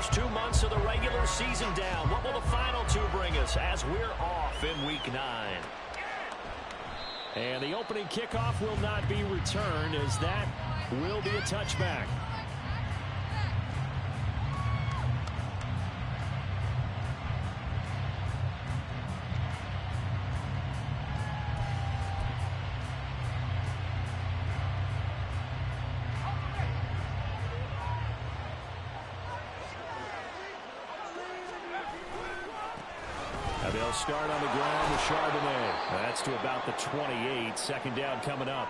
first 2 months of the regular season down. What will the final two bring us as we're off in Week 9? And the opening kickoff will not be returned, as that will be a touchback. They'll start on the ground with Charbonnet. That's to about the 28. Second down coming up.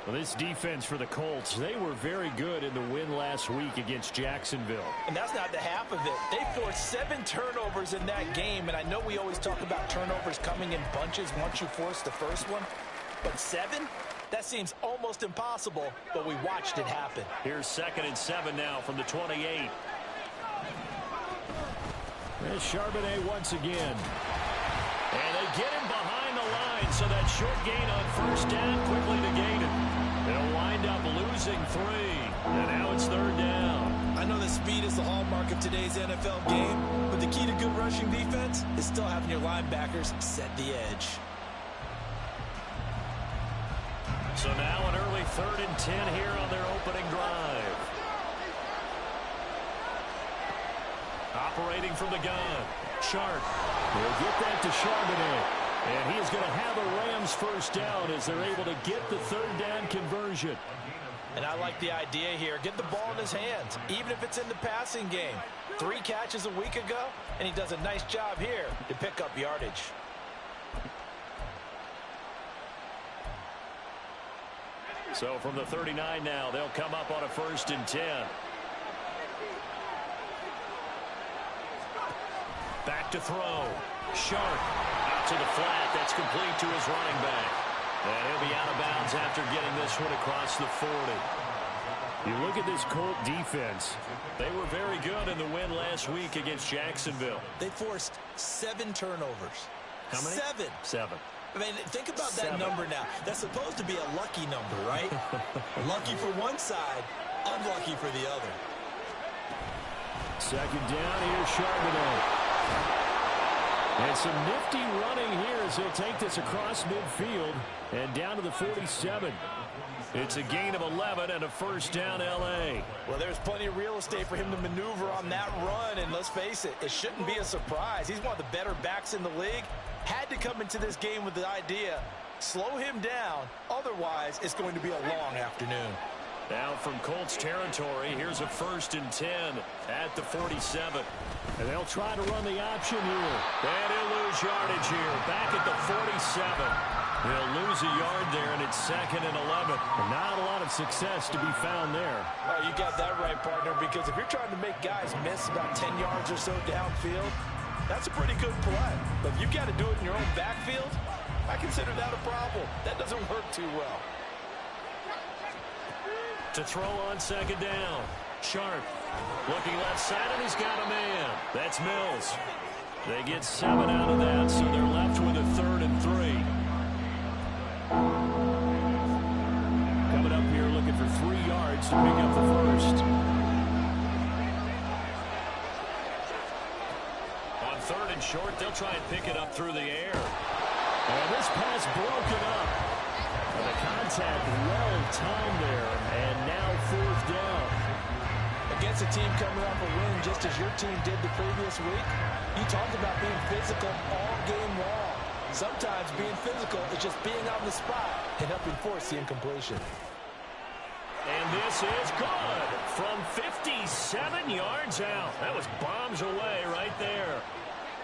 Well, this defense for the Colts, they were very good in the win last week against Jacksonville. And that's not the half of it. They forced 7 turnovers in that game, and I know we always talk about turnovers coming in bunches once you force the first one, but 7? That seems almost impossible, but we watched it happen. Here's 2nd and 7 now from the 28. There's Charbonnet once again. And they get him behind the line, so that short gain on first down quickly negated. They'll wind up losing 3. And now it's 3rd down. I know that speed is the hallmark of today's NFL game, but the key to good rushing defense is still having your linebackers set the edge. So now an early 3rd and 10 here on their opening drive. Operating from the gun. Sharp. They'll get that to Charbonnet. And he is going to have a Rams first down as they're able to get the 3rd down conversion. And I like the idea here. Get the ball in his hands, even if it's in the passing game. 3 catches a week ago, and he does a nice job here to pick up yardage. So from the 39 now, they'll come up on a 1st and 10. Back to throw. Sharp. Out to the flat. That's complete to his running back. And he'll be out of bounds after getting this one across the 40. You look at this Colt defense. They were very good in the win last week against Jacksonville. They forced 7 turnovers. How many? 7. 7. I mean, think about that number now. That's supposed to be a lucky number, right? Lucky for one side, unlucky for the other. 2nd down, here's Charbonnet. And some nifty running here as he'll take this across midfield and down to the 47. It's a gain of 11 and a 1st down L.A. Well, there's plenty of real estate for him to maneuver on that run, and let's face it, it shouldn't be a surprise. He's one of the better backs in the league. Had to come into this game with the idea, slow him down, otherwise it's going to be a long afternoon. Now from Colts territory, here's a 1st and 10 at the 47. And they'll try to run the option here. And he'll lose yardage here. Back at the 47. He'll lose a yard there, and it's 2nd and 11. And not a lot of success to be found there. Oh, you got that right, partner, because if you're trying to make guys miss about 10 yards or so downfield, that's a pretty good play. But if you've got to do it in your own backfield, I consider that a problem. That doesn't work too well. To throw on 2nd down. Sharp. Looking left side, and he's got a man. That's Mills. They get 7 out of that, so they're left with a 3rd and 3. Coming up here looking for 3 yards to pick up the 1st. On 3rd and short, they'll try and pick it up through the air. And this pass broken up. And the contact well timed there, and now 4th down. Against a team coming off a win just as your team did the previous week, you talked about being physical all game long. Sometimes being physical is just being on the spot and helping force the incompletion. And this is good from 57 yards out. That was bombs away right there.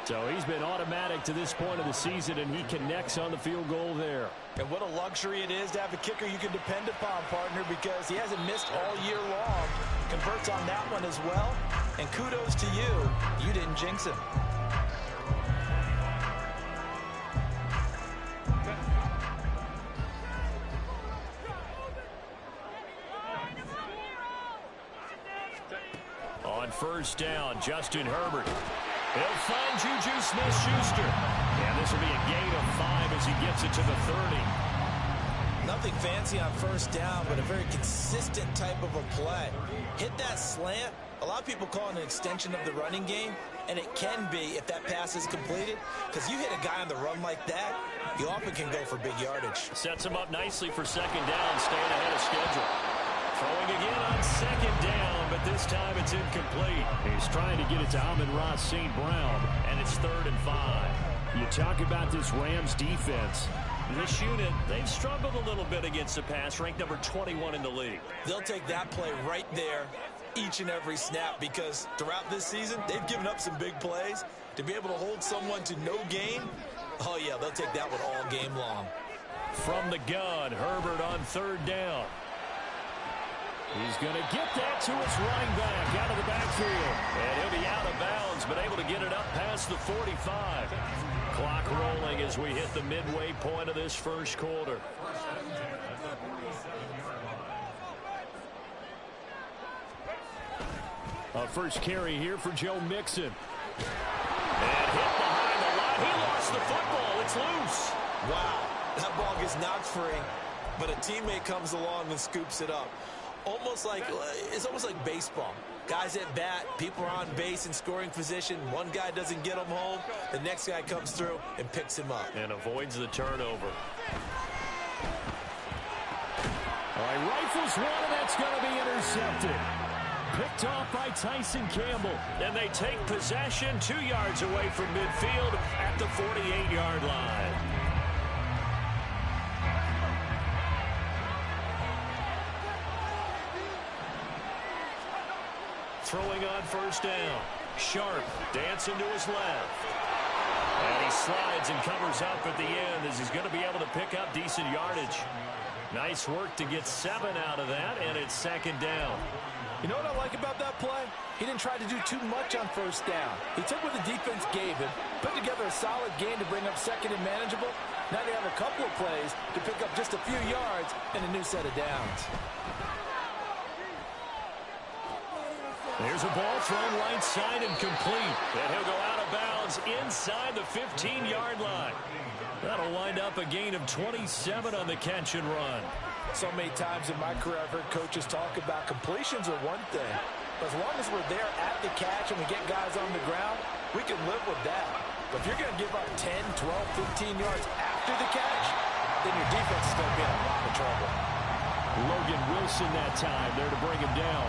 So he's been automatic to this point of the season, and he connects on the field goal there. And what a luxury it is to have a kicker you can depend upon, partner, because he hasn't missed all year long. Converts on that one as well. And kudos to you. You didn't jinx him. On 1st down, Justin Herbert. He'll find Juju Smith-Schuster. And this will be a gain of 5 as he gets it to the 30. Nothing fancy on 1st down, but a very consistent type of a play. Hit that slant, a lot of people call it an extension of the running game, and it can be if that pass is completed, because you hit a guy on the run like that, you often can go for big yardage. Sets him up nicely for second down, staying ahead of schedule. Throwing again on second down, but this time it's incomplete. He's trying to get it to Amon-Ra St. Brown, and it's 3rd and 5. You talk about this Rams defense. This unit, they've struggled a little bit against the pass, ranked number 21 in the league. They'll take that play right there each and every snap, because throughout this season, they've given up some big plays. To be able to hold someone to no gain, oh yeah, they'll take that one all game long. From the gun, Herbert on 3rd down. He's going to get that to his running back out of the backfield. And he'll be out of bounds, but able to get it up past the 45. Clock rolling as we hit the midway point of this first quarter. A first carry here for Joe Mixon. And hit behind the line. He lost the football. It's loose. Wow, that ball gets knocked free, but a teammate comes along and scoops it up. It's almost like baseball. Guys at bat, people are on base in scoring position. One guy doesn't get him home. The next guy comes through and picks him up. And avoids the turnover. All right, rifles one, and that's going to be intercepted. Picked off by Tyson Campbell. And they take possession 2 yards away from midfield at the 48-yard line. Throwing on first down. Sharp dancing to his left. And he slides and covers up at the end as he's going to be able to pick up decent yardage. Nice work to get 7 out of that, and it's 2nd down. You know what I like about that play? He didn't try to do too much on first down. He took what the defense gave him, put together a solid game to bring up 2nd and manageable. Now they have a couple of plays to pick up just a few yards and a new set of downs. There's a ball thrown right side and complete. And he'll go out of bounds inside the 15-yard line. That'll wind up a gain of 27 on the catch and run. So many times in my career I've heard coaches talk about completions are one thing. But as long as we're there at the catch and we get guys on the ground, we can live with that. But if you're going to give up 10, 12, 15 yards after the catch, then your defense is going to be in a lot of trouble. Logan Wilson that time there to bring him down.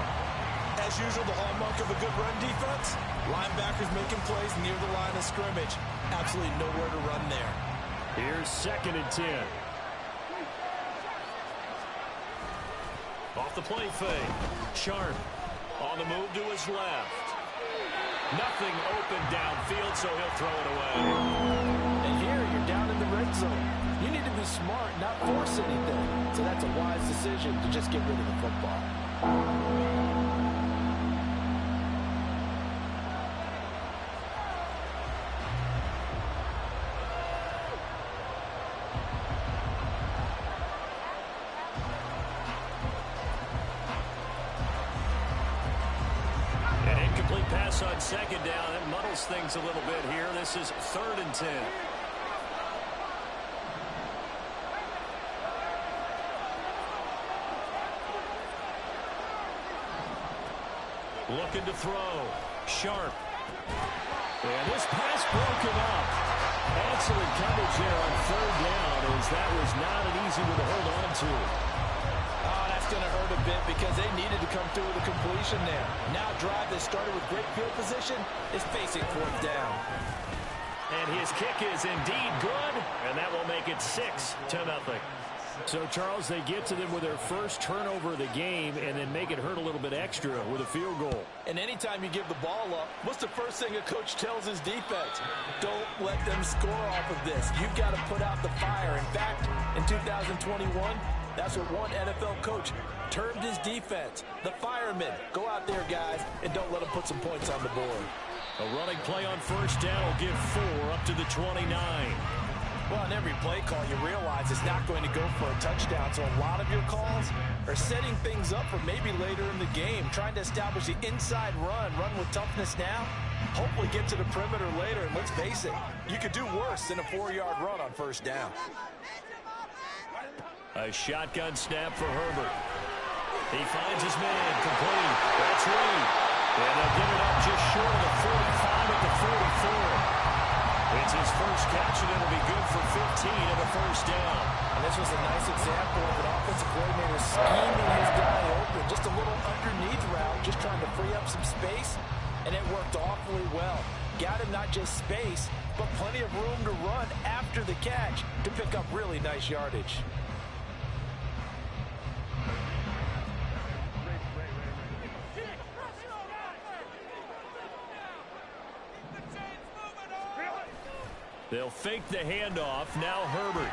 As usual, the hallmark of a good run defense, linebackers making plays near the line of scrimmage. Absolutely nowhere to run there. Here's 2nd and 10. Off the play fake. Sharp on the move to his left. Nothing open downfield, so he'll throw it away. And here, you're down in the red zone. You need to be smart, not force anything. So that's a wise decision to just get rid of the football. On 2nd down, it muddles things a little bit here. This is 3rd and 10. Looking to throw. Sharp. And this pass broken up. Excellent coverage here on 3rd down, as that was not an easy one to hold on to. Oh, that's going to hurt a bit because they needed to come through with a completion there. Now a drive that started with great field position is facing 4th down. And his kick is indeed good, and that will make it 6-0. So, Charles, they get to them with their first turnover of the game and then make it hurt a little bit extra with a field goal. And anytime you give the ball up, what's the first thing a coach tells his defense? Don't let them score off of this. You've got to put out the fire. In fact, in 2021, that's what one NFL coach termed his defense, the firemen. Go out there, guys, and don't let them put some points on the board. A running play on first down will give 4 up to the 29. Well, in every play call, you realize it's not going to go for a touchdown, so a lot of your calls are setting things up for maybe later in the game, trying to establish the inside run with toughness now, hopefully get to the perimeter later, and let's face it, you could do worse than a 4-yard run on first down. A shotgun snap for Herbert. He finds his man complete. That's Reed. And they'll get it up just short of the 45 at the 44. It's his first catch, and it'll be good for 15 and a first down. And this was a nice example of an offensive coordinator scheming his guy open. Just a little underneath route, just trying to free up some space, and it worked awfully well. Got him not just space, but plenty of room to run after the catch to pick up really nice yardage. They'll fake the handoff. Now Herbert.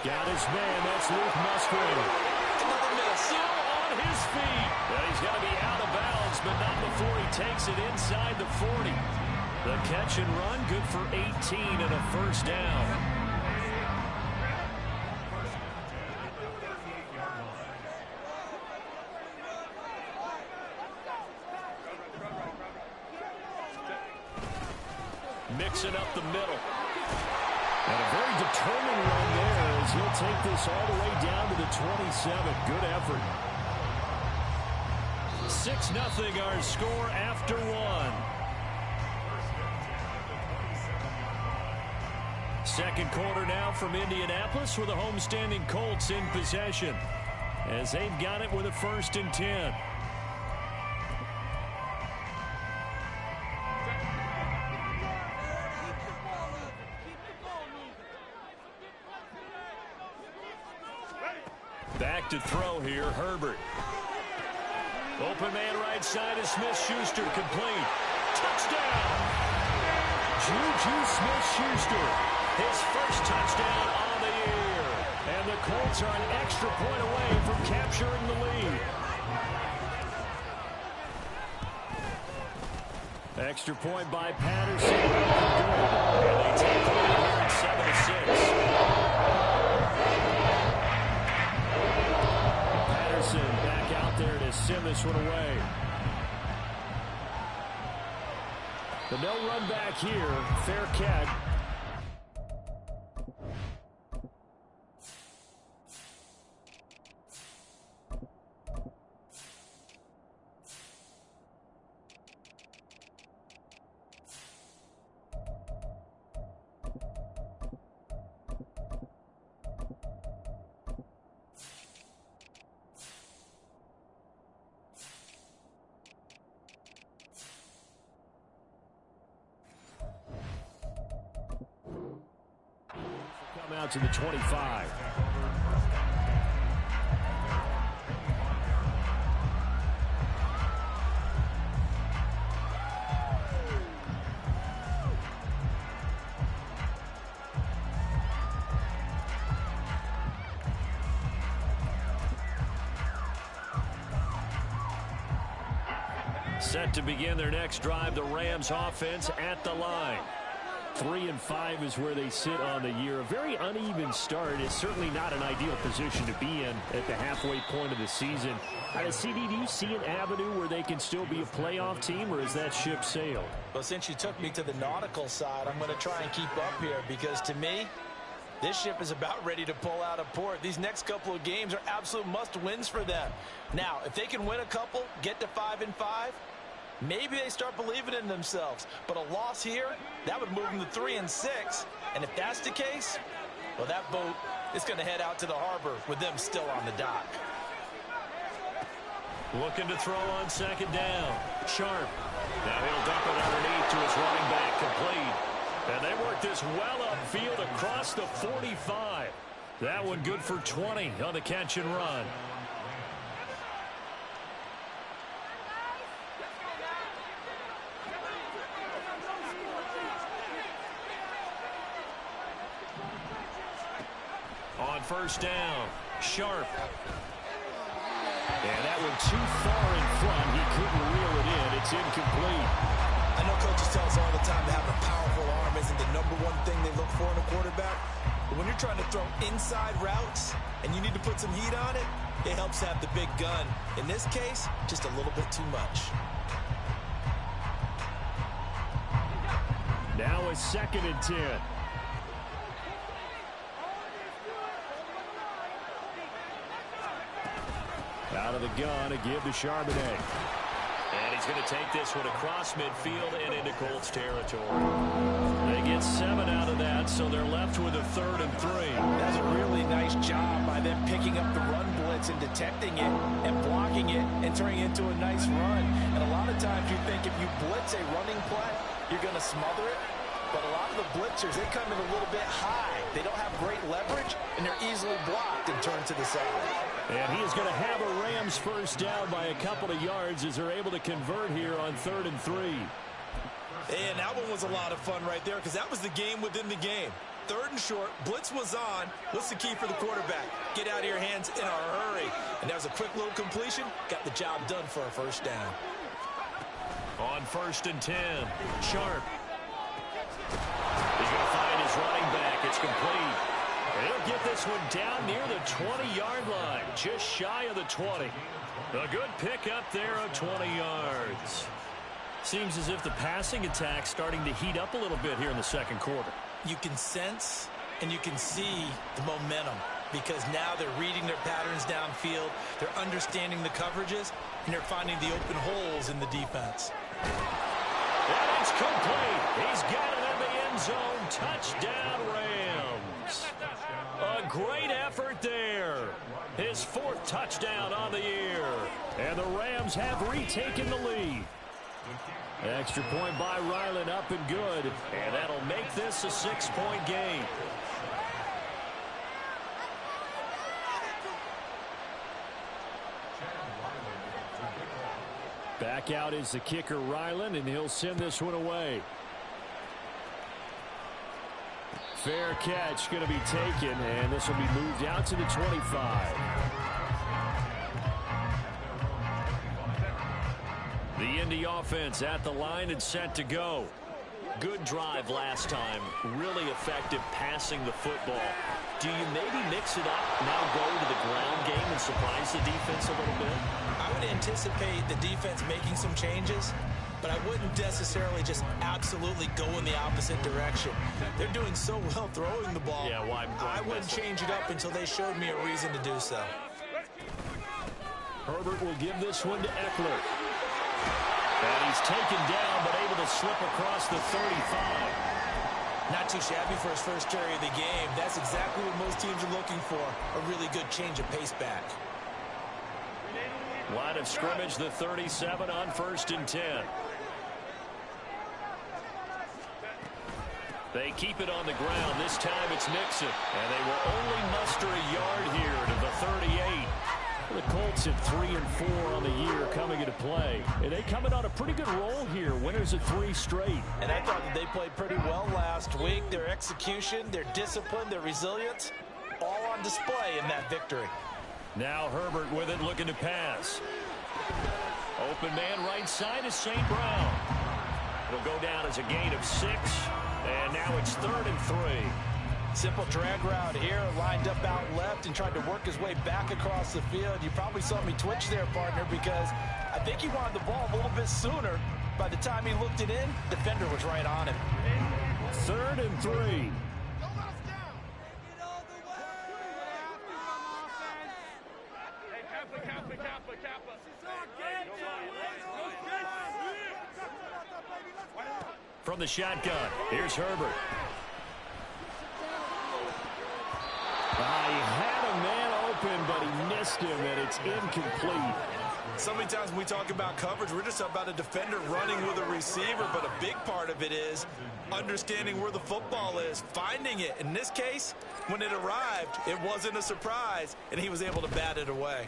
Got his man. That's Luke Musgrave. Another miss. Still on his feet. Well, he's got to be out of bounds, but not before he takes it inside the 40. The catch and run, good for 18 and a first down. Mixing up the middle. And a very determined run there as he'll take this all the way down to the 27. Good effort. 6-0 our score after one. Second quarter now from Indianapolis with the homestanding Colts in possession as they've got it with a 1st and 10. Back to throw here, Herbert. Open man right side is Smith-Schuster, complete. Touchdown! Juju Smith-Schuster, his first touchdown on the year. And the Colts are an extra point away from capturing the lead. Extra point by Patterson. Good. And they take the lead here at 7-6. Back out there to send this one away. The no run back here. Fair catch. Out to the 25. Set to begin their next drive, the Rams offense at the line. 3-5 is where they sit on the year. A very uneven start. It's certainly not an ideal position to be in at the halfway point of the season. CD, do you see an avenue where they can still be a playoff team, or is that ship sailed? Well, since you took me to the nautical side, I'm going to try and keep up here because, to me, this ship is about ready to pull out of port. These next couple of games are absolute must-wins for them. Now, if they can win a couple, get to 5-5, maybe they start believing in themselves. But a loss here, that would move them to 3-6. And if that's the case, well, that boat is going to head out to the harbor with them still on the dock. Looking to throw on second down. Sharp. Now he'll dump it underneath to his running back, complete. And they work this well upfield across the 45. That one good for 20 on the catch and run. On first down, Sharp. And that one too far in front. He couldn't reel it in. It's incomplete. I know coaches tell us all the time that having a powerful arm isn't the #1 thing they look for in a quarterback. But when you're trying to throw inside routes and you need to put some heat on it, it helps have the big gun. In this case, just a little bit too much. Now a 2nd and 10. Out of the gun, a give to Charbonnet. And he's going to take this one across midfield and into Colts territory. They get 7 out of that, so they're left with a 3rd and 3. That's a really nice job by them picking up the run blitz and detecting it and blocking it and turning it into a nice run. And a lot of times you think if you blitz a running play, you're going to smother it. But a lot of the blitzers, they come in a little bit high. They don't have great leverage, and they're easily blocked and turned to the side. And he is going to have a Rams first down by a couple of yards as they're able to convert here on 3rd and 3. And that one was a lot of fun right there because that was the game within the game. 3rd and short, blitz was on. What's the key for the quarterback? Get out of your hands in a hurry. And that was a quick little completion. Got the job done for a first down. On 1st and 10, Sharp. He's going to find his running back. It's complete. And he'll get this one down near the 20-yard line, just shy of the 20. A good pickup there of 20 yards. Seems as if the passing attack's starting to heat up a little bit here in the second quarter. You can sense and you can see the momentum because now they're reading their patterns downfield, they're understanding the coverages, and they're finding the open holes in the defense. And it's complete. He's got it in the end zone. Touchdown, Rams. A great effort there. His 4th touchdown on the year. And the Rams have retaken the lead. Extra point by Ryland, up and good. And that'll make this a 6-point game. Back out is the kicker, Ryland, and he'll send this one away. Fair catch going to be taken, and this will be moved out to the 25. The Indy offense at the line and set to go. Good drive last time. Really effective passing the football. Do you maybe mix it up, now go to the ground game and surprise the defense a little bit? I would anticipate the defense making some changes, but I wouldn't necessarily just absolutely go in the opposite direction. They're doing so well throwing the ball. Yeah, why I wouldn't change it up until they showed me a reason to do so. Herbert will give this one to Eckler. And he's taken down, but able to slip across the 35. Not too shabby for his first carry of the game. That's exactly what most teams are looking for, a really good change of pace back. Line of scrimmage, the 37 on 1st and 10. They keep it on the ground. This time it's Nixon. And they will only muster a yard here to the 38. The Colts at 3 and 4 on the year coming into play. And they coming on a pretty good roll here. Winners of 3 straight. And I thought that they played pretty well last week. Their execution, their discipline, their resilience, all on display in that victory. Now Herbert with it, looking to pass. Open man right side is St. Brown. It'll go down as a gain of 6. And now it's 3rd and 3. Simple drag route here, lined up out left and tried to work his way back across the field. You probably saw me twitch there, partner, because I think he wanted the ball a little bit sooner. By the time he looked it in, defender was right on him. 3rd and 3. From the shotgun, here's Herbert. He had a man open, but he missed him, and it's incomplete. So many times when we talk about coverage, we're just about a defender running with a receiver, but a big part of it is understanding where the football is, finding it. In this case, when it arrived, it wasn't a surprise, and he was able to bat it away.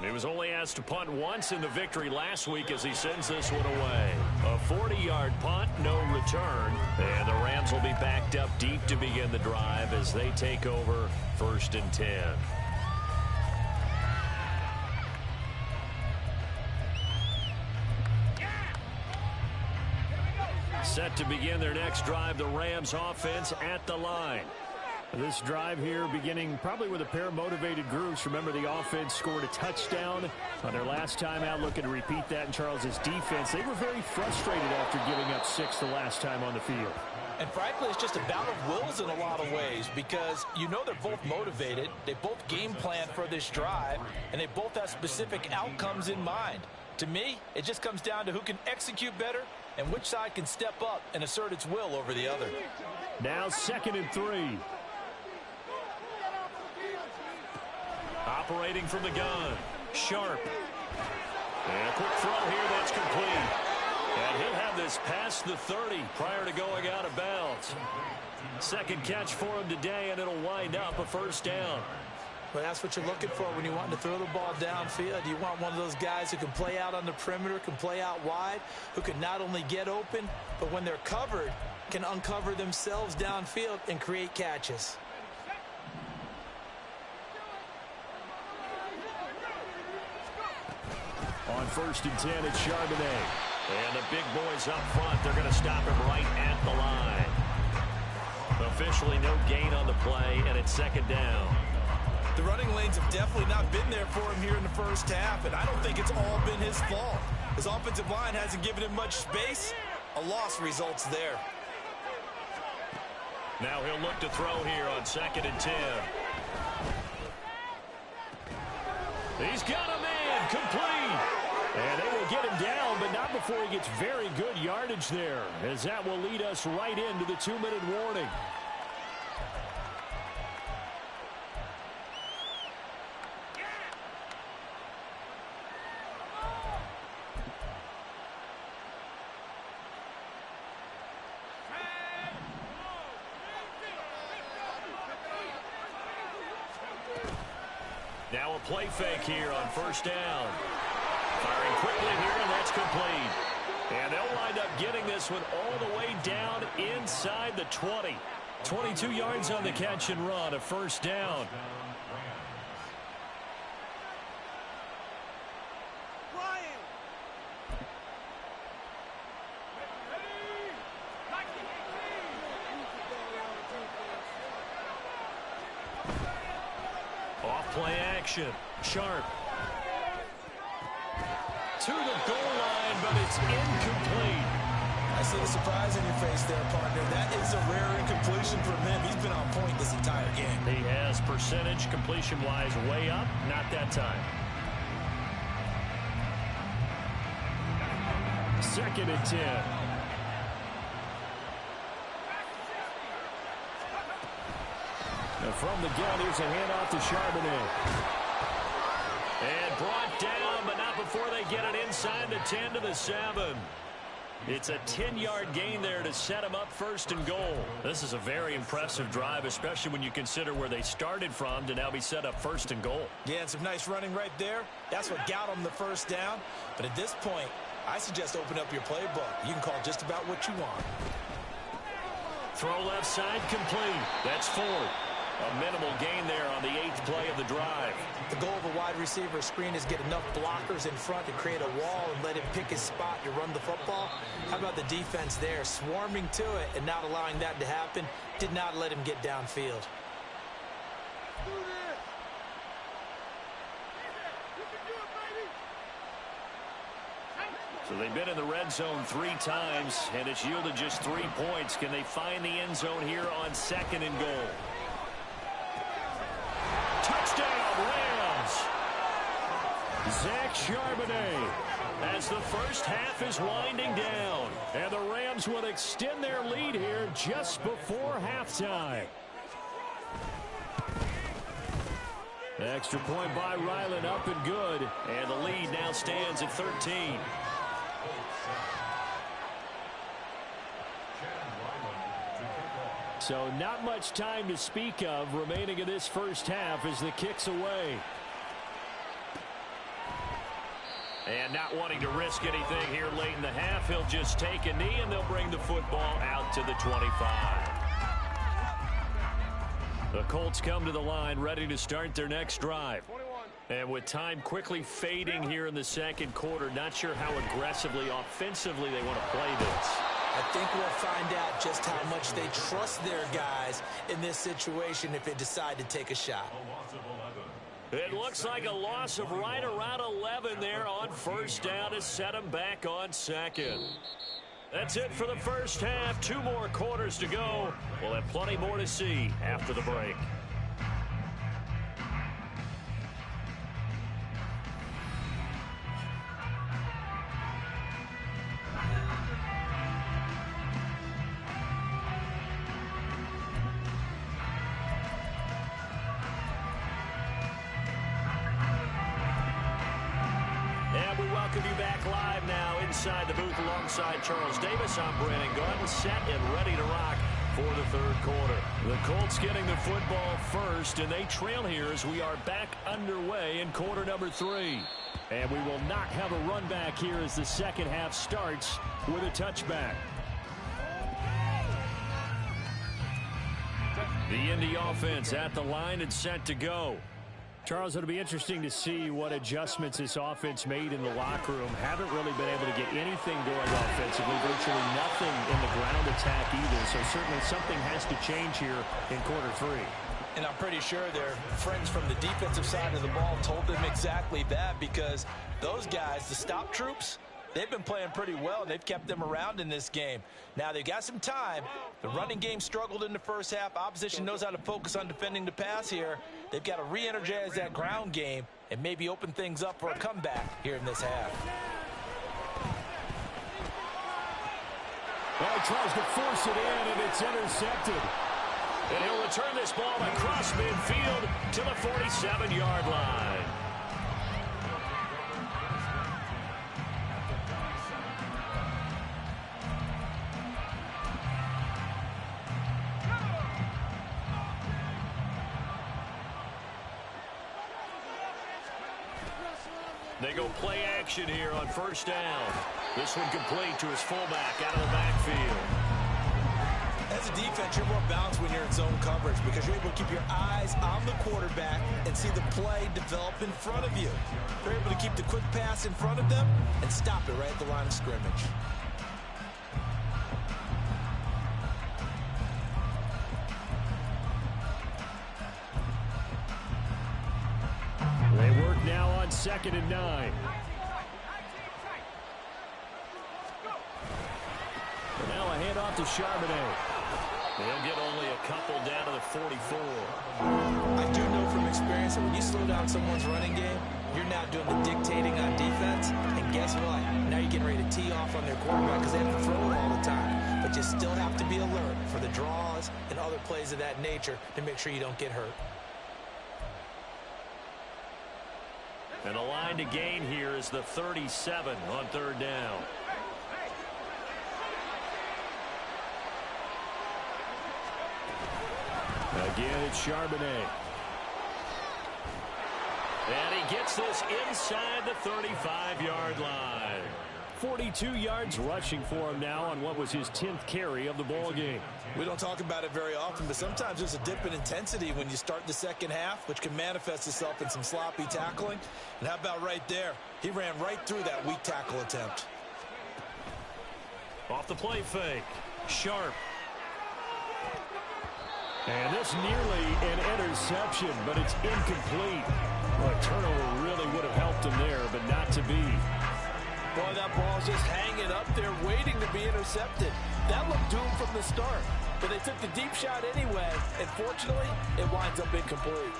He was only asked to punt once in the victory last week as he sends this one away. A 40-yard punt, no return. And the Rams will be backed up deep to begin the drive as they take over 1st and 10. Set to begin their next drive, the Rams offense at the line. This drive here beginning probably with a pair of motivated groups. Remember, the offense scored a touchdown on their last time out, looking to repeat that in Charles's defense. They were very frustrated after giving up 6 the last time on the field. And frankly, it's just a battle of wills in a lot of ways because you know they're both motivated. They both game plan for this drive, and they both have specific outcomes in mind. To me, it just comes down to who can execute better and which side can step up and assert its will over the other. Now 2nd and 3. Operating from the gun, Sharp. And a quick throw here, that's complete. And he'll have this past the 30 prior to going out of bounds. Second catch for him today, and it'll wind up a first down. Well, that's what you're looking for when you want to throw the ball downfield. You want one of those guys who can play out on the perimeter, can play out wide, who can not only get open, but when they're covered, can uncover themselves downfield and create catches. On 1st and 10, it's Charbonnet. And the big boys up front, they're going to stop him right at the line. Officially no gain on the play, and it's 2nd down. The running lanes have definitely not been there for him here in the first half, and I don't think it's all been his fault. His offensive line hasn't given him much space. A loss results there. Now he'll look to throw here on 2nd and 10. He's got a man, complete. And they will get him down, but not before he gets very good yardage there, as that will lead us right into the 2-minute warning. Now a play fake here on 1st down. Firing quickly here, and that's complete. And they'll wind up getting this one all the way down inside the 20. 22 yards on the catch and run, a first down. Off play action, Sharp. To the goal line, but it's incomplete. I see the surprise in your face there, partner. That is a rare incompletion from him. He's been on point this entire game. He has percentage completion-wise way up, not that time. 2nd and 10. And from the gun, here's a handoff to Charbonnet. And brought down, but not before they get it inside the 10 to the 7. It's a 10-yard gain there to set them up 1st and goal. This is a very impressive drive, especially when you consider where they started from to now be set up 1st and goal. Yeah, and some nice running right there. That's what got them the first down. But at this point, I suggest open up your playbook. You can call just about what you want. Throw left side complete. That's 4. A minimal gain there on the 8th play of the drive. The goal of a wide receiver screen is get enough blockers in front to create a wall and let him pick his spot to run the football. How about the defense there? Swarming to it and not allowing that to happen. Did not let him get downfield. So they've been in the red zone 3 times, and it's yielded just 3 points. Can they find the end zone here on 2nd and goal? Touchdown, Rams! Zach Charbonnet, as the first half is winding down, and the Rams will extend their lead here just before halftime. Extra point by Ryland, up and good, and the lead now stands at 13. So not much time to speak of remaining in this first half as the kick's away. And not wanting to risk anything here late in the half, he'll just take a knee and they'll bring the football out to the 25. The Colts come to the line ready to start their next drive. And with time quickly fading here in the second quarter, not sure how aggressively, offensively they want to play this. I think we'll find out just how much they trust their guys in this situation if they decide to take a shot. It looks like a loss of right around 11 there on first down to set them back on 2nd. That's it for the first half. 2 more quarters to go. We'll have plenty more to see after the break. Inside the booth alongside Charles Davis, I'm Brandon Gaudin, set and ready to rock for the third quarter. The Colts getting the football first, and they trail here as we are back underway in quarter number 3. And we will not have a run back here as the second half starts with a touchback. The Indy offense at the line and set to go. Charles, it'll be interesting to see what adjustments this offense made in the locker room. Haven't really been able to get anything going offensively, virtually nothing in the ground attack either. So certainly something has to change here in quarter 3. And I'm pretty sure their friends from the defensive side of the ball told them exactly that, because those guys, the stop troops, they've been playing pretty well, and they've kept them around in this game. Now, they've got some time. The running game struggled in the first half. Opposition knows how to focus on defending the pass here. They've got to re-energize that ground game and maybe open things up for a comeback here in this half. Well, he tries to force it in, and it's intercepted. And he'll return this ball across midfield to the 47-yard line. They go play action here on first down. This one complete to his fullback out of the backfield. As a defense, you're more balanced when you're in zone coverage because you're able to keep your eyes on the quarterback and see the play develop in front of you. You're able to keep the quick pass in front of them and stop it right at the line of scrimmage. They work now on 2nd and 9. And now a handoff to Charbonnet. They'll get only a couple down to the 44. I do know from experience that when you slow down someone's running game, you're now doing the dictating on defense. And guess what? Now you're getting ready to tee off on their quarterback because they have to throw it all the time. But you still have to be alert for the draws and other plays of that nature to make sure you don't get hurt. And the line to gain here is the 37 on 3rd down. Again, it's Charbonnet. And he gets this inside the 35-yard line. 42 yards rushing for him now on what was his 10th carry of the ball game. We don't talk about it very often, but sometimes there's a dip in intensity when you start the second half, which can manifest itself in some sloppy tackling. And how about right there? He ran right through that weak tackle attempt. Off the play fake. Sharp. And this nearly an interception, but it's incomplete. Well, a turnover really would have helped him there, but not to be. Boy, that ball's just hanging up there, waiting to be intercepted. That looked doomed from the start, but they took the deep shot anyway, and fortunately, it winds up incomplete.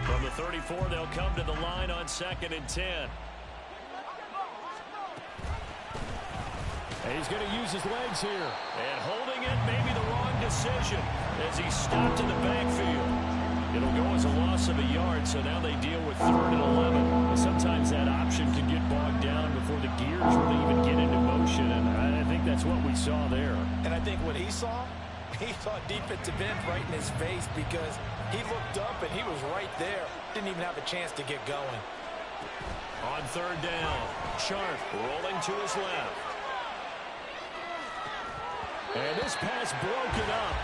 From the 34, they'll come to the line on 2nd and 10. And he's going to use his legs here. And holding it, maybe the wrong decision as he stopped in the backfield. It'll go as a loss of a yard, so now they deal with 3rd and 11. Sometimes that option can get bogged down before the gears really even get into motion, and I think that's what we saw there. And I think what he saw defensive end right in his face because he looked up and he was right there. Didn't even have a chance to get going. On 3rd down, Sharp rolling to his left. And this pass broken up.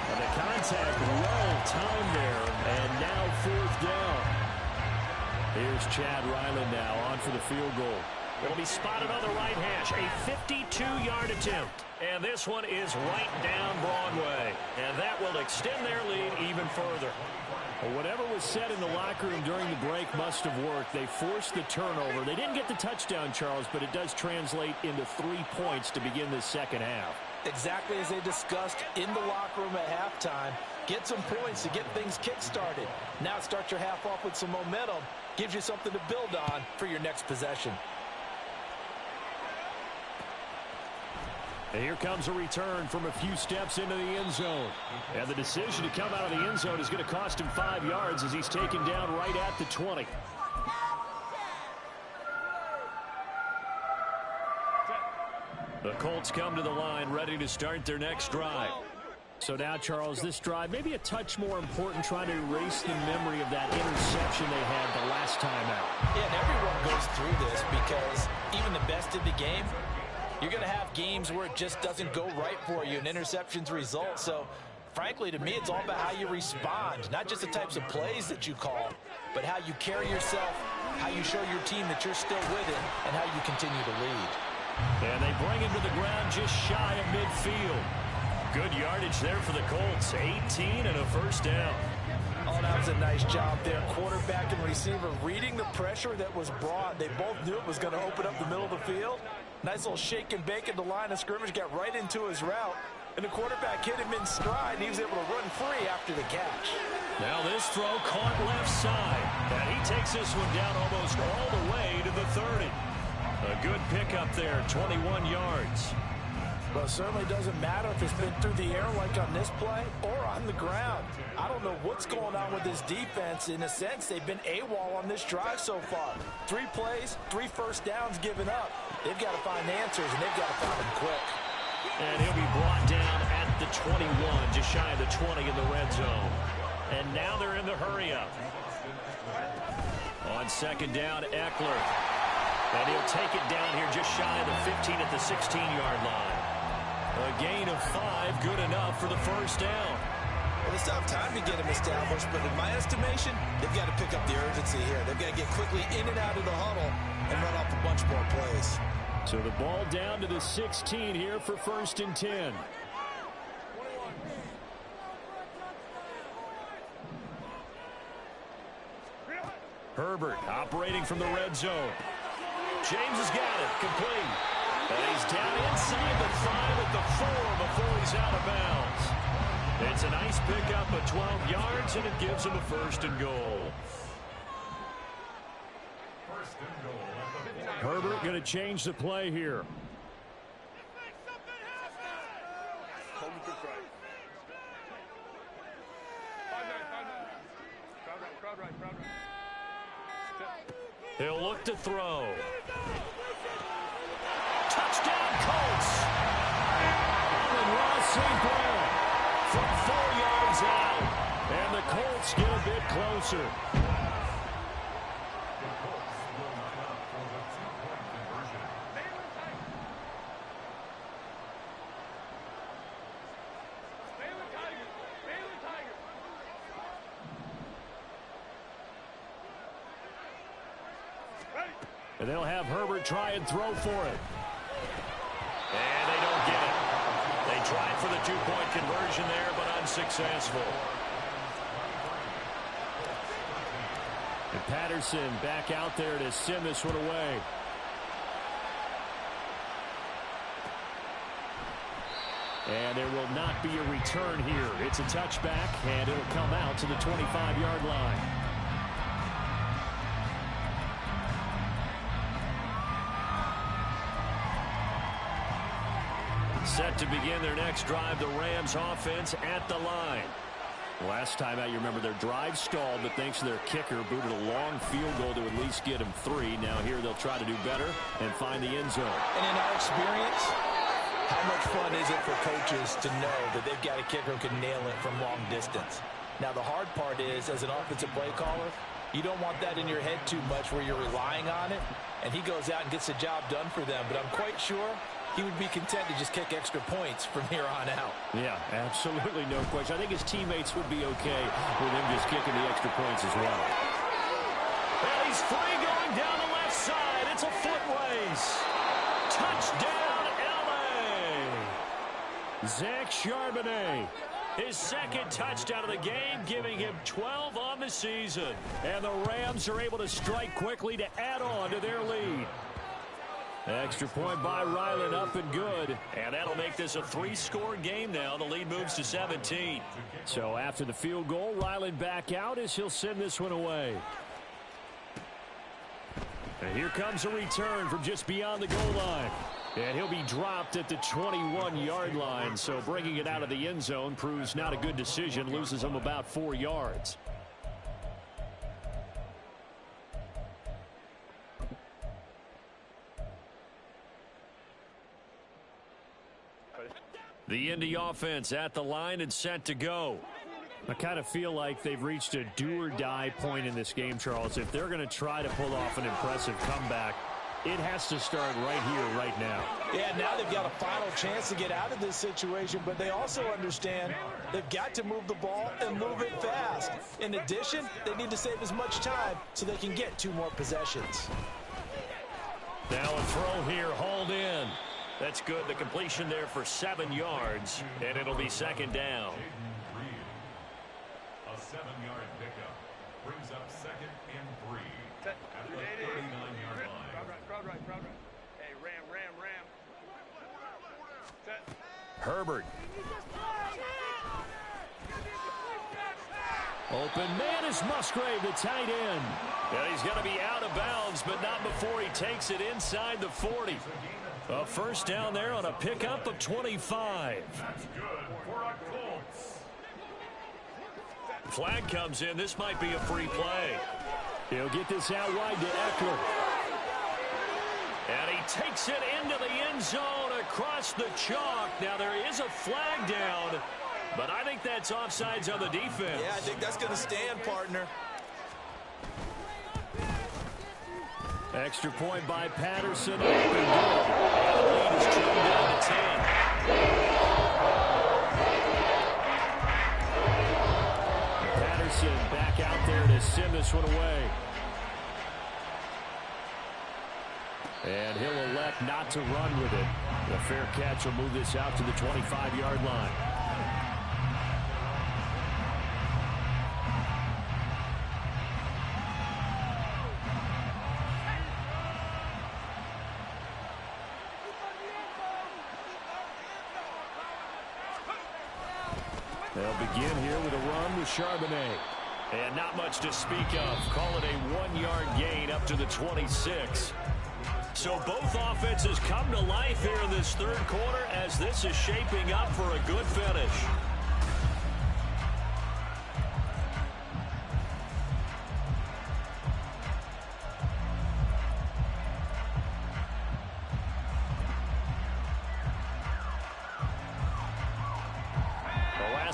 And the contact well timed there. And now 4th down. Here's Chad Ryland now on for the field goal. It'll be spotted on the right hash. A 52-yard attempt. And this one is right down Broadway. And that will extend their lead even further. Well, whatever was said in the locker room during the break must have worked. They forced the turnover. They didn't get the touchdown, Charles, but it does translate into 3 points to begin the second half. Exactly as they discussed in the locker room at halftime. Get some points to get things kick-started. Now start your half off with some momentum. Gives you something to build on for your next possession. And here comes a return from a few steps into the end zone. And the decision to come out of the end zone is going to cost him 5 yards as he's taken down right at the 20. The Colts come to the line ready to start their next drive. So now, Charles, this drive maybe a touch more important, trying to erase the memory of that interception they had the last time out. Yeah, and everyone goes through this because even the best in the game, you're going to have games where it just doesn't go right for you and interceptions result. So, frankly, to me, it's all about how you respond, not just the types of plays that you call, but how you carry yourself, how you show your team that you're still with it, and how you continue to lead. And they bring him to the ground just shy of midfield. Good yardage there for the Colts. 18 and a first down. Oh, that was a nice job there. Quarterback and receiver reading the pressure that was brought. They both knew it was going to open up the middle of the field. Nice little shake and bake at the line of scrimmage. Got right into his route. And the quarterback hit him in stride, and he was able to run free after the catch. Now this throw caught left side. And he takes this one down almost all the way to the 30. A good pickup there, 21 yards. Well, it certainly doesn't matter if it's been through the air like on this play or on the ground. I don't know what's going on with this defense. In a sense, they've been AWOL on this drive so far. 3 plays, 3 first downs given up. They've got to find answers, and they've got to find them quick. And he'll be brought down at the 21, just shy of the 20 in the red zone. And now they're in the hurry-up. On second down, Eckler. And he'll take it down here just shy of the 15 at the 16-yard line. A gain of 5, good enough for the first down. Well, they still have time to get him established, but in my estimation, they've got to pick up the urgency here. They've got to get quickly in and out of the huddle and run off a bunch more plays. So the ball down to the 16 here for first and 10. Herbert operating from the red zone. James has got it, complete. And he's down inside the 5 at the 4 before he's out of bounds. It's a nice pickup of 12 yards, and it gives him a first and goal. Herbert going to change the play here. He'll look to throw. Touchdown, Colts! Amon-Ra St. Brown from 4 yards out. And the Colts get a bit closer. And they'll have Herbert try and throw for it. And they don't get it. They tried for the 2-point conversion there, but unsuccessful. And Patterson back out there to send this one away. And there will not be a return here. It's a touchback, and it'll come out to the 25-yard line. Set to begin their next drive, the Rams offense at the line. Last time out, you remember their drive stalled, but thanks to their kicker, booted a long field goal to at least get them 3. Now here they'll try to do better and find the end zone. And in our experience, how much fun is it for coaches to know that they've got a kicker who can nail it from long distance? Now the hard part is, as an offensive play caller, you don't want that in your head too much where you're relying on it, and he goes out and gets the job done for them. But I'm quite sure he would be content to just kick extra points from here on out. Yeah, absolutely no question. I think his teammates would be okay with him just kicking the extra points as well. And he's free going down the left side. It's a foot race. Touchdown, L.A. Zach Charbonnet His second touchdown of the game, giving him 12 on the season. And the Rams are able to strike quickly to add on to their lead. Extra point by Ryland, up and good. And that'll make this a 3-score game now. The lead moves to 17. So after the field goal, Ryland back out as he'll send this one away. And here comes a return from just beyond the goal line. And he'll be dropped at the 21-yard line. So bringing it out of the end zone proves not a good decision. Loses him about 4 yards. The Indy offense at the line and set to go. I kind of feel like they've reached a do-or-die point in this game, Charles. If they're going to try to pull off an impressive comeback, it has to start right here, right now. Yeah, now they've got a final chance to get out of this situation, but they also understand they've got to move the ball and move it fast. In addition, they need to save as much time so they can get 2 more possessions. Now a throw here, hauled in. That's good. The completion there for 7 yards, and it'll be second down. A 7-yard pickup brings up 2nd and 3 at the 39-yard line. Crowd right. Hey, ram. Set. Herbert. Open man is Musgrave, the tight end. And he's going to be out of bounds, but not before he takes it inside the 40. A first down there on a pickup of 25. That's good for a Colts. Flag comes in. This might be a free play. He'll get this out wide to Eckler. And he takes it into the end zone across the chalk. Now there is a flag down, but I think that's offsides on the defense. Yeah, I think that's going to stand, partner. Extra point by Patterson. Up and good. And the lead is trimmed down to 10. Patterson back out there to send this one away. And he'll elect not to run with it. The fair catch will move this out to the 25-yard line. They'll begin here with a run with Charbonnet. And not much to speak of. Call it a 1-yard gain up to the 26. So both offenses come to life here in this third quarter as this is shaping up for a good finish.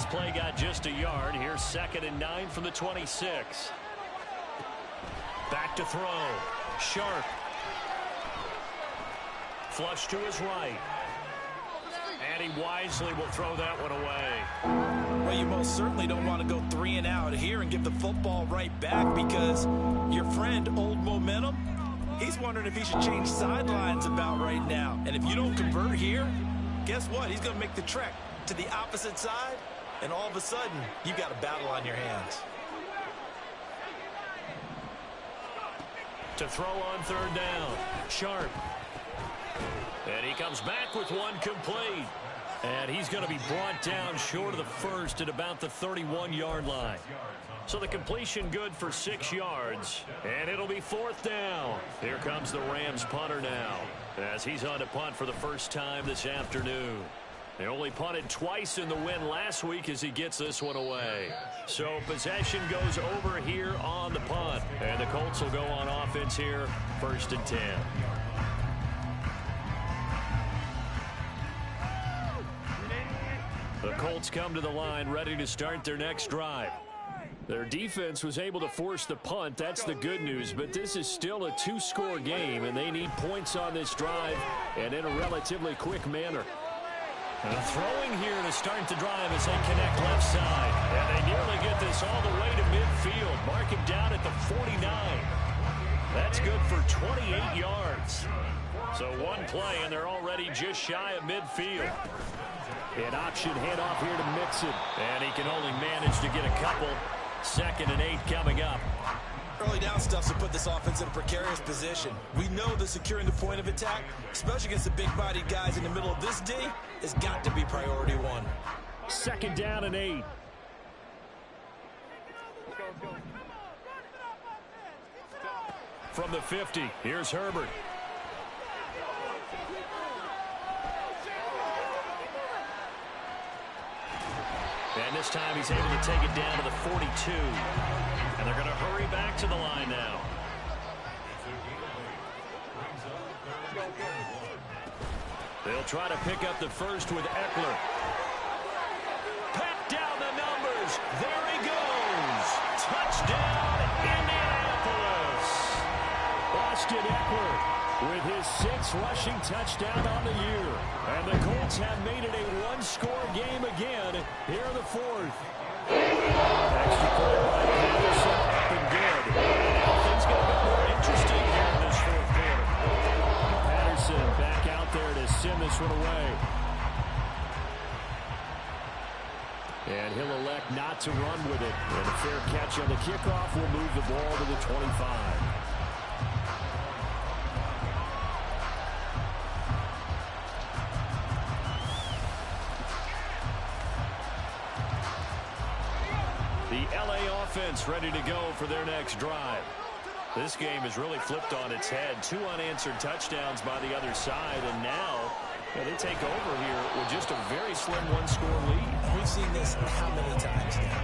Play got just a yard. Here's 2nd and 9 from the 26. Back to throw. Sharp. Flush to his right. And he wisely will throw that one away. Well, you most certainly don't want to go 3 and out here and give the football right back because your friend, Old Momentum, he's wondering if he should change sidelines about right now. And if you don't convert here, guess what? He's going to make the trek to the opposite side. And all of a sudden, you've got a battle on your hands. To throw on 3rd down. Sharp. And he comes back with one complete. And he's going to be brought down short of the first at about the 31-yard line. So the completion good for 6 yards. And it'll be 4th down. Here comes the Rams punter now as he's on to punt for the first time this afternoon. They only punted twice in the win last week as he gets this one away. So possession goes over here on the punt. And the Colts will go on offense here, 1st and 10. The Colts come to the line ready to start their next drive. Their defense was able to force the punt. That's the good news. But this is still a 2-score game, and they need points on this drive and in a relatively quick manner. And throwing here to start the drive as they connect left side. And they nearly get this all the way to midfield. Mark him down at the 49. That's good for 28 yards. So one play, and they're already just shy of midfield. An option handoff here to Mixon. And he can only manage to get a couple. 2nd and 8 coming up. Early down stuff to put this offense in a precarious position. We know that securing the point of attack, especially against the big-bodied guys in the middle of this D, has got to be priority one. 2nd down and 8. From the 50, here's Herbert. And this time he's able to take it down to the 42. And they're going to hurry back to the line now. They'll try to pick up the first with Eckler. Pack down the numbers. There he goes. Touchdown, Indianapolis. Austin Eckler with his 6th rushing touchdown on the year. And the Colts have made it a one-score game again here in the 4th. Extra point by Patterson, up and good. Now things get a bit more interesting here in this 4th quarter. Patterson back out there to send this one away. And he'll elect not to run with it. And a fair catch on the kickoff will move the ball to the 25. The LA offense ready to go for their next drive. This game has really flipped on its head. 2 unanswered touchdowns by the other side, and now they take over here with just a very slim one-score lead. We've seen this how many times now?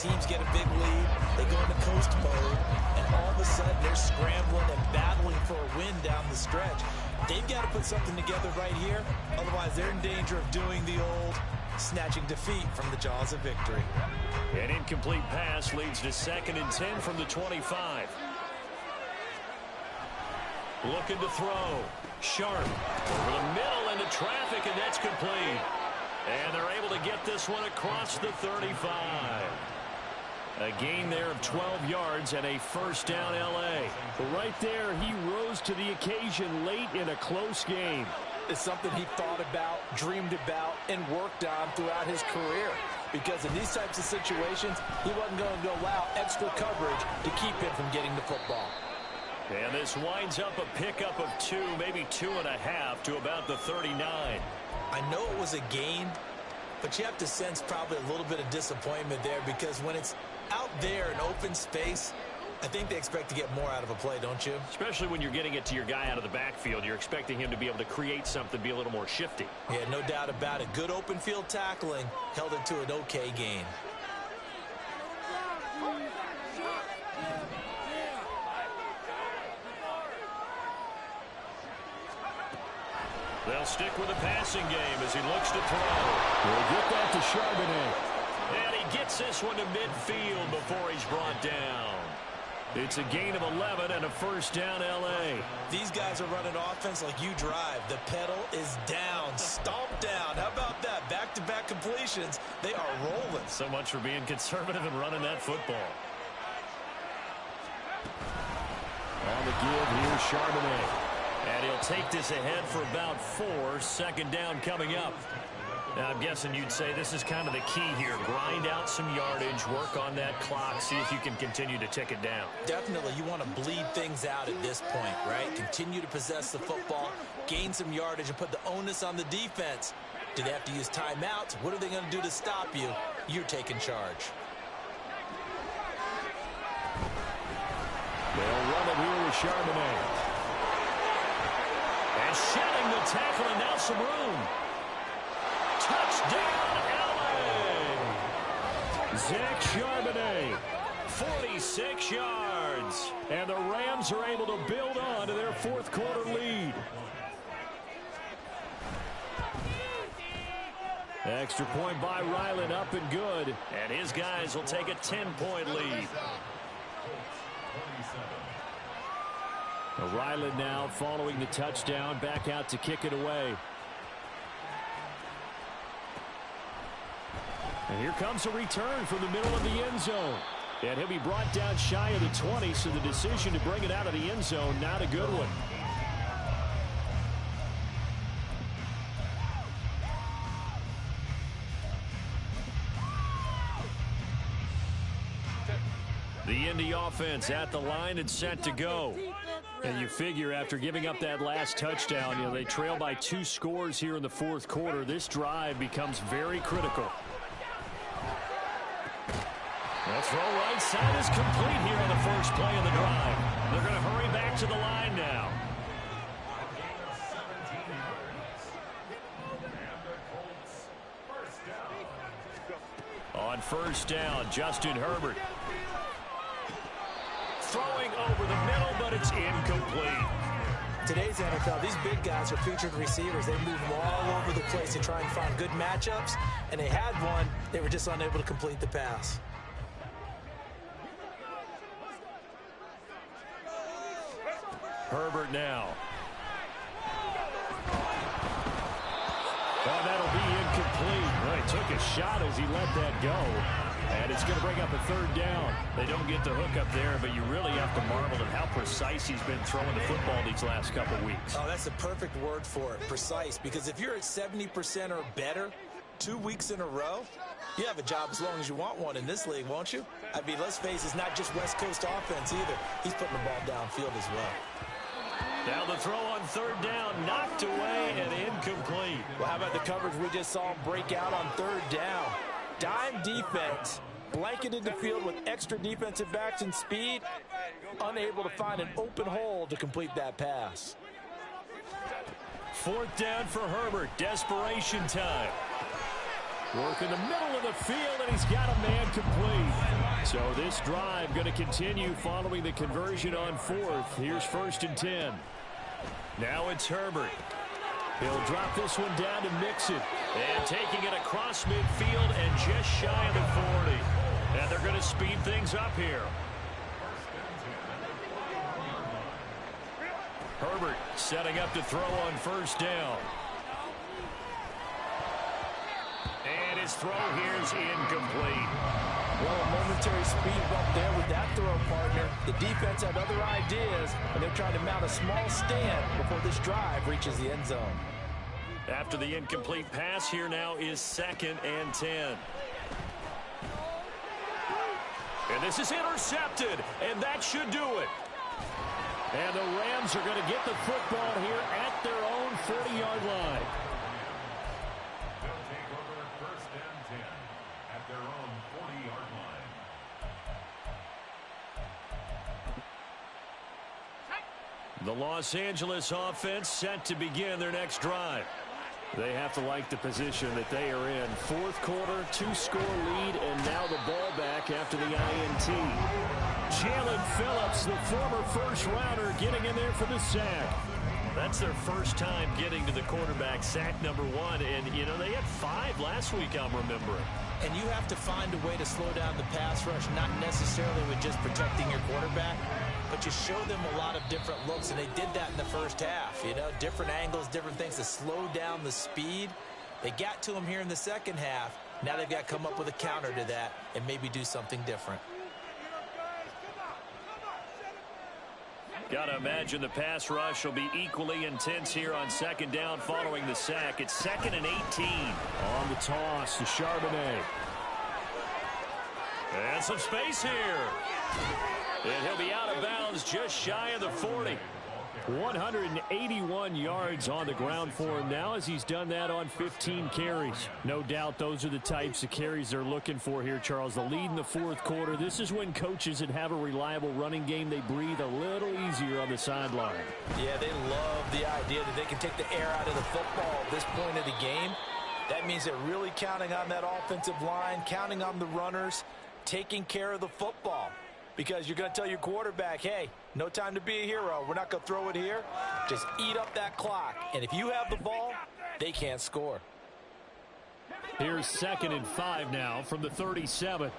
Teams get a big lead, they go into coast mode, and all of a sudden they're scrambling and battling for a win down the stretch. They've got to put something together right here, otherwise they're in danger of doing the old snatching defeat from the jaws of victory. An incomplete pass leads to 2nd and 10 from the 25. Looking to throw. Sharp over the middle into traffic, and that's complete. And they're able to get this one across the 35. A gain there of 12 yards and a 1st down L.A. Right there, he rose to the occasion late in a close game. It's something he thought about, dreamed about, and worked on throughout his career. Because in these types of situations, he wasn't going to allow extra coverage to keep him from getting the football. And this winds up a pickup of 2, maybe 2.5 to about the 39. I know it was a gain, but you have to sense probably a little bit of disappointment there because when it's out there in open space, I think they expect to get more out of a play, don't you? Especially when you're getting it to your guy out of the backfield. You're expecting him to be able to create something, be a little more shifty. Yeah, no doubt about it. Good open field tackling held it to an okay gain. They'll stick with the passing game as he looks to throw. We'll get that to Charbonnet. And he gets this one to midfield before he's brought down. It's a gain of 11 and a 1st down L.A. These guys are running offense like you drive. The pedal is down, stomped down. How about that? Back-to-back completions. They are rolling. So much for being conservative and running that football. On the give, here's Charbonnet. And he'll take this ahead for about 4. 2nd down coming up. Now, I'm guessing you'd say this is kind of the key here. Grind out some yardage, work on that clock, see if you can continue to tick it down. Definitely, you want to bleed things out at this point, right? Continue to possess the football, gain some yardage, and put the onus on the defense. Do they have to use timeouts? What are they going to do to stop you? You're taking charge. They'll run it here with Charbonnet. And shedding the tackle, and now some room. Touchdown, L.A. Zach Charbonnet, 46 yards. And the Rams are able to build on to their 4th quarter lead. Extra point by Ryland, up and good. And his guys will take a 10-point lead. Ryland now following the touchdown, back out to kick it away. And here comes a return from the middle of the end zone. And he'll be brought down shy of the 20, so the decision to bring it out of the end zone, not a good one. The Indy offense at the line and set to go. And you figure after giving up that last touchdown, they trail by 2 scores here in the fourth quarter. This drive becomes very critical. The throw right side is complete here on the first play of the drive. They're going to hurry back to the line now. On first down, Justin Herbert. Throwing over the middle, but it's incomplete. Today's NFL, these big guys are featured receivers. They move them all over the place to try and find good matchups, and they had one. They were just unable to complete the pass. Herbert now. Oh, that'll be incomplete. Well, he took a shot as he let that go. And it's going to bring up a third down. They don't get the hook up there, but you really have to marvel at how precise he's been throwing the football these last couple weeks. Oh, that's the perfect word for it, precise. Because if you're at 70% or better 2 weeks in a row, you have a job as long as you want one in this league, won't you? I mean, let's face it, it's not just West Coast offense either. He's putting the ball downfield as well. Now the throw on third down, knocked away and incomplete. Well, how about the coverage we just saw him break out on third down? Dime defense, blanketed the field with extra defensive backs and speed, unable to find an open hole to complete that pass. Fourth down for Herbert, desperation time. Work in the middle of the field, and he's got a man complete. So this drive going to continue following the conversion on fourth. Here's 1st and 10. Now it's Herbert. He'll drop this one down to Mixon. And taking it across midfield and just shy of the 40. And they're going to speed things up here. Herbert setting up to throw on first down. And his throw here is incomplete. Well, a momentary speed bump there with that throw, partner. The defense had other ideas, and they're trying to mount a small stand before this drive reaches the end zone. After the incomplete pass, here now is 2nd and 10. And this is intercepted, and that should do it. And the Rams are going to get the football here at their own 40-yard line. They'll take over 1st and 10 at their own 40-yard line. The Los Angeles offense set to begin their next drive. They have to like the position that they are in. Fourth quarter, 2-score lead, and now the ball back after the INT. Jalen Phillips, the former first-rounder, getting in there for the sack. That's their first time getting to the quarterback, sack number 1. And, they had 5 last week, I'm remembering. And you have to find a way to slow down the pass rush, not necessarily with just protecting your quarterback, but you show them a lot of different looks, and they did that in the first half. Different angles, different things to slow down the speed. They got to him here in the second half. Now they've got to come up with a counter to that and maybe do something different. Got to imagine the pass rush will be equally intense here on second down following the sack. It's 2nd and 18. On the toss to Charbonnet. And some space here. And he'll be out of bounds just shy of the 40. 181 yards on the ground for him now as he's done that on 15 carries. No doubt those are the types of carries they're looking for here, Charles. The lead in the fourth quarter. This is when coaches that have a reliable running game, they breathe a little easier on the sideline. Yeah, they love the idea that they can take the air out of the football at this point of the game. That means they're really counting on that offensive line, counting on the runners, taking care of the football. Because you're going to tell your quarterback, hey, no time to be a hero. We're not going to throw it here. Just eat up that clock. And if you have the ball, they can't score. Here's 2nd and 5 now from the 37.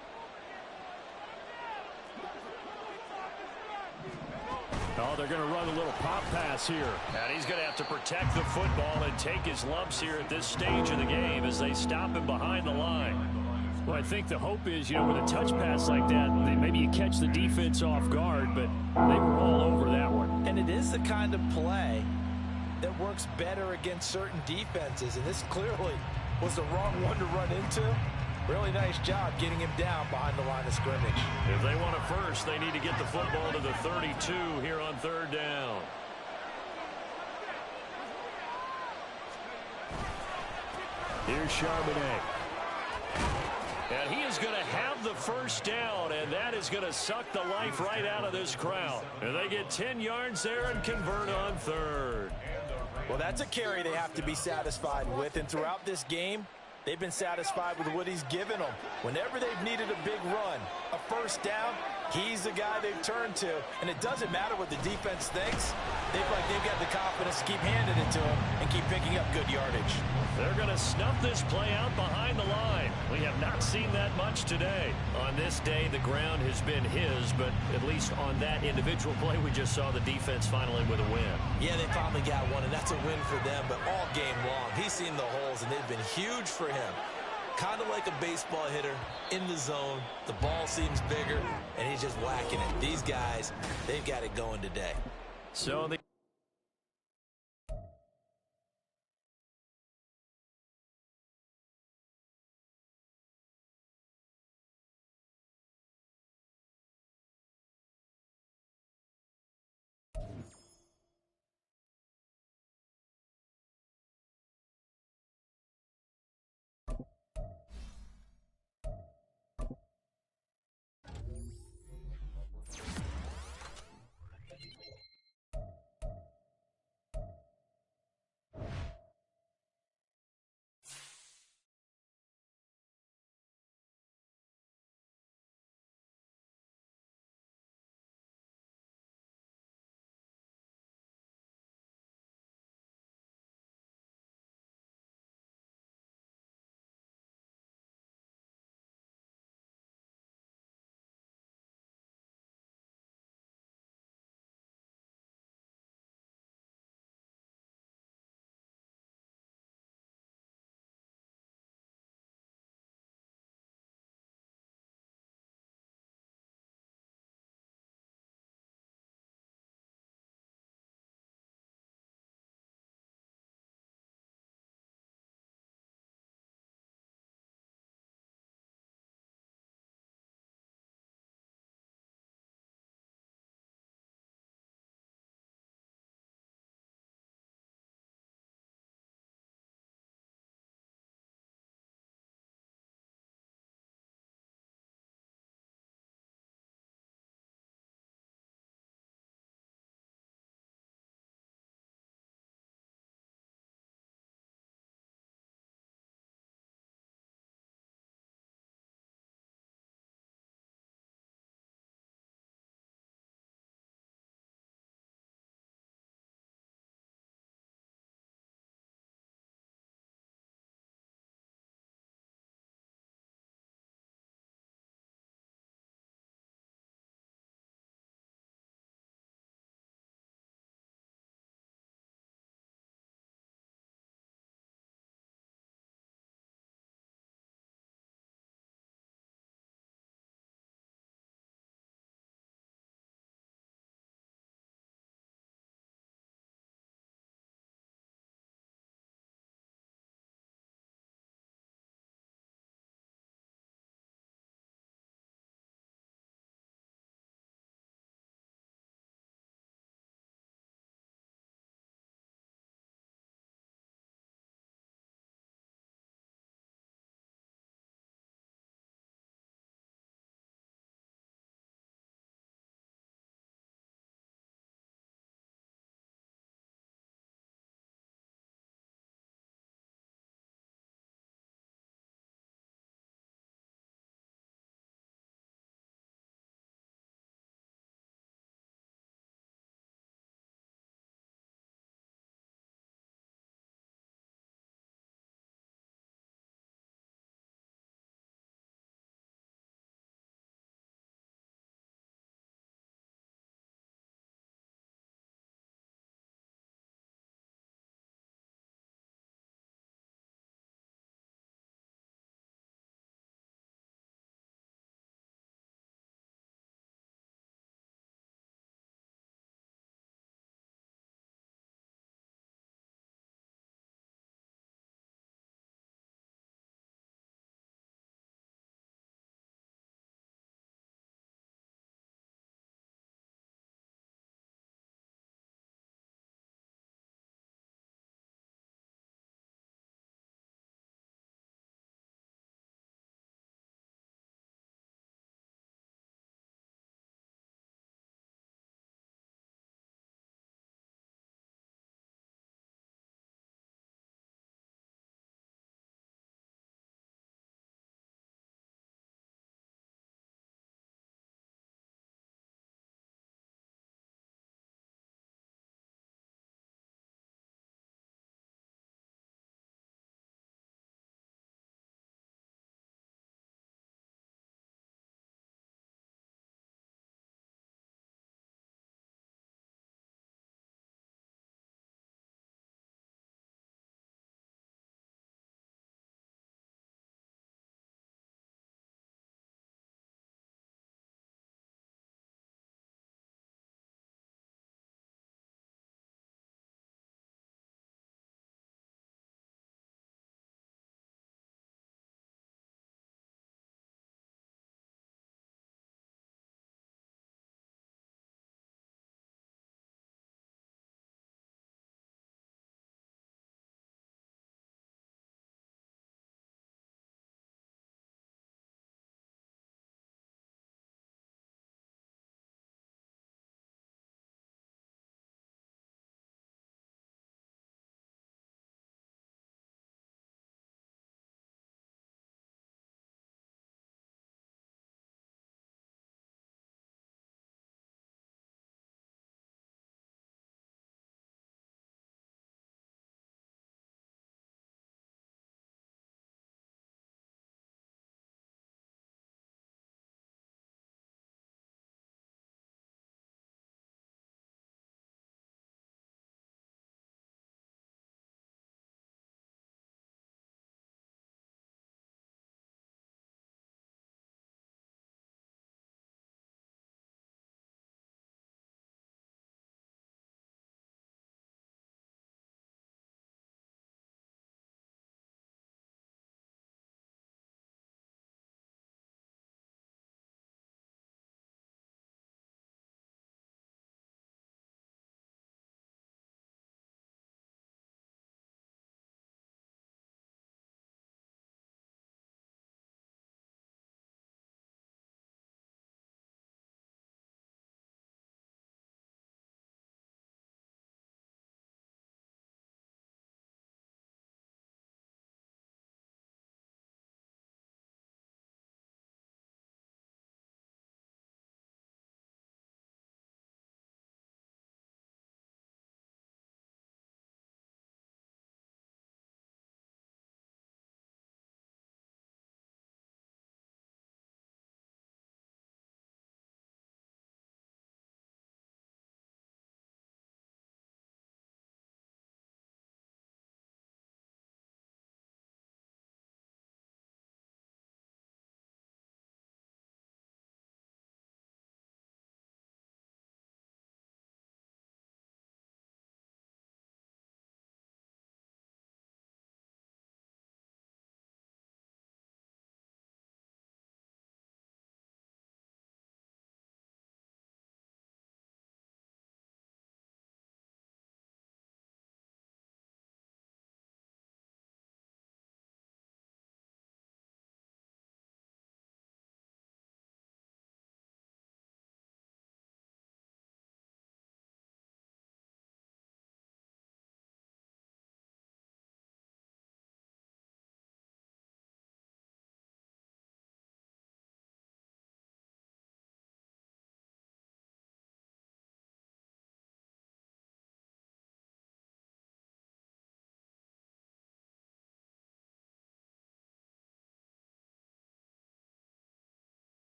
Oh, they're going to run a little pop pass here. And he's going to have to protect the football and take his lumps here at this stage of the game as they stop him behind the line. Well, I think the hope is, with a touch pass like that, maybe you catch the defense off guard, but they were all over that one. And it is the kind of play that works better against certain defenses, and this clearly was the wrong one to run into. Really nice job getting him down behind the line of scrimmage. If they want a first, they need to get the football to the 32 here on third down. Here's Charbonnet. And he is going to have the first down, and that is going to suck the life right out of this crowd. And they get 10 yards there and convert on third. Well, that's a carry they have to be satisfied with, and throughout this game, they've been satisfied with what he's given them. Whenever they've needed a big run, a first down, he's the guy they've turned to. And it doesn't matter what the defense thinks. They've got the confidence to keep handing it to him and keep picking up good yardage. They're going to snuff this play out behind the line. We have not seen that much today. On this day, the ground has been his, but at least on that individual play, we just saw the defense finally with a win. Yeah, they finally got one, and that's a win for them, but all game long, he's seen the holes, and they've been huge for him. Kind of like a baseball hitter in the zone. The ball seems bigger, and he's just whacking it. These guys, they've got it going today. So the